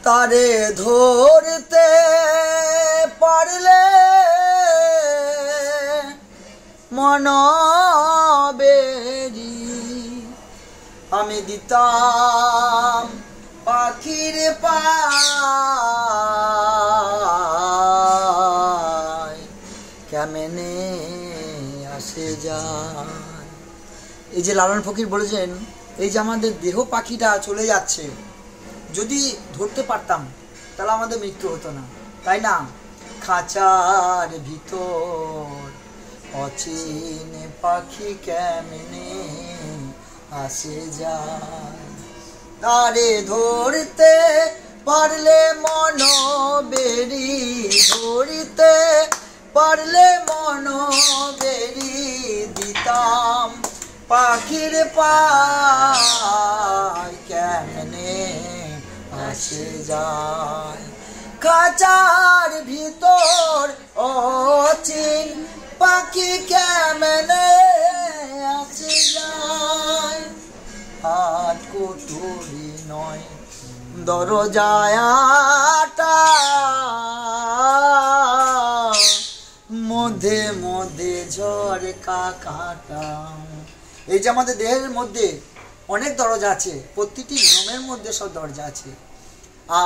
তারে ধরতে পারলে মনবেরি আমি দিতাম পাখির পায় কেমনে আসে যায়। এই যে লালন ফকির বলেছেন, এই যে আমাদের দেহ পাখিটা চলে যাচ্ছে, যদি ধরতে পারতাম তাহলে আমাদের মৃত্যু হতো না, তাই না? খাঁচার ভিতর অচিন পাখি কেমনে আসে যায়, তারে ধরতে পারলে মনবেরি, ধরতে পারলে মনবেরি দিতাম পাখির পায় কেমনে আসে যায়। খাঁচার ভিতর অচিন পাখি কেমনে আসে যায়, হাত কুঠুরি নয় দরজায় আটা, মধ্যে মধ্যে ঝড় কাকাটা। এই যে আমাদের দেহের মধ্যে অনেক দরজা আছে, প্রতিটি নিয়মের মধ্যে সব দরজা আছে।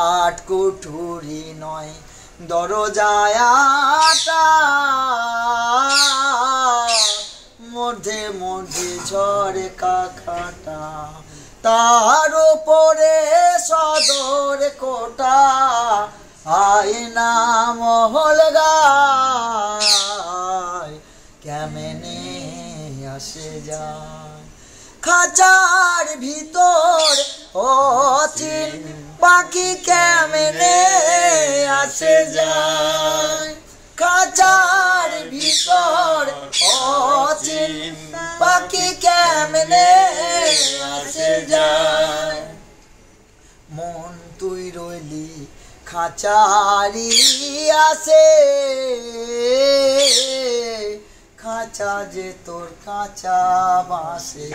আট কুঠুরি নয় দরজায় আটা, মধ্যে মধ্যে ঝড় কাকাটা, তার উপরে সদর কোটা, আয়না মহল গায় কেমনে আসে যায়। খাঁচার ভিতর অচিন পাখি কেমনে আসে যায়, খাঁচার ভিতর অচিন পাখি কেমনে আসে যায়। মন তুই রইলি খাঁচারি আসে, খাঁচা যে তোর কাঁচা বাসে,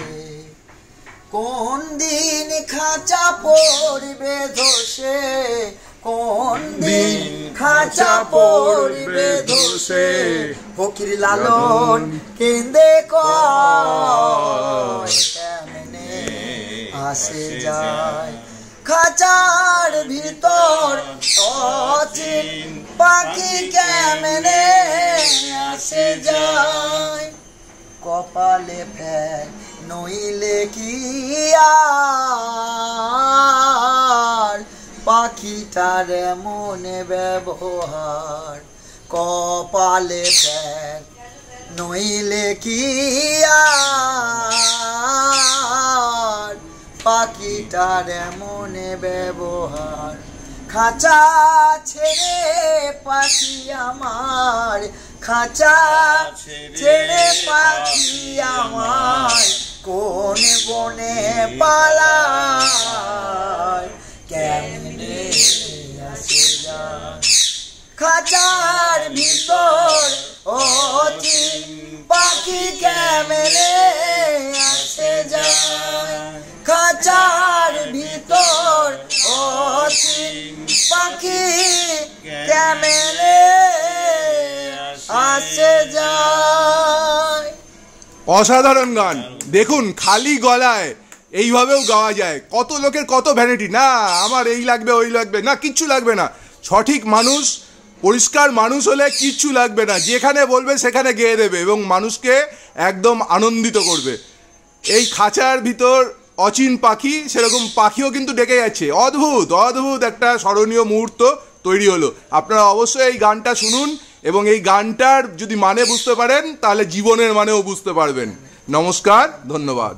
কোন দিন খাঁচা পড়বে ধসে, কোন দিন খাঁচা পড়বে ধসে, ফকির লালন কেন্দে কয় কেমনে আসে যায়। খাঁচার ভিতর অচিন পাখি কেমনে আসে যায়, কপালে ফের নইলে কি আর, পাখিটার এমন ব্যবহার, কপালে ফের নইলে কি আর, পাখিটার এমন ব্যবহার। খাঁচা ছেড়ে পাখি আমার, খাঁচা ছেড়ে পাখি আমার, কোন বনে পালায় কেমনে আসে যায়। খাঁচার ভিতর অচিন পাখি কেমনে আসে যায়, খাঁচার ভিতর অচিন পাখি কেমনে আসে যায়। অসাধারণ গান। দেখুন, খালি গলায় এইভাবেও গাওয়া যায়। কত লোকের কত ভ্যানিটি, না আমার এই লাগবে ওই লাগবে না, কিচ্ছু লাগবে না। সঠিক মানুষ, পরিষ্কার মানুষ হলে কিচ্ছু লাগবে না, যেখানে বলবে সেখানে গেয়ে দেবে এবং মানুষকে একদম আনন্দিত করবে। এই খাঁচার ভিতর অচিন পাখি, সেরকম পাখিও কিন্তু ডেকে যাচ্ছে। অদ্ভুত অদ্ভুত একটা স্মরণীয় মুহূর্ত তৈরি হলো। আপনারা অবশ্যই এই গানটা শুনুন এবং এই গানটার যদি মানে বুঝতে পারেন তাহলে জীবনের মানেও বুঝতে পারবেন। নমস্কার, ধন্যবাদ।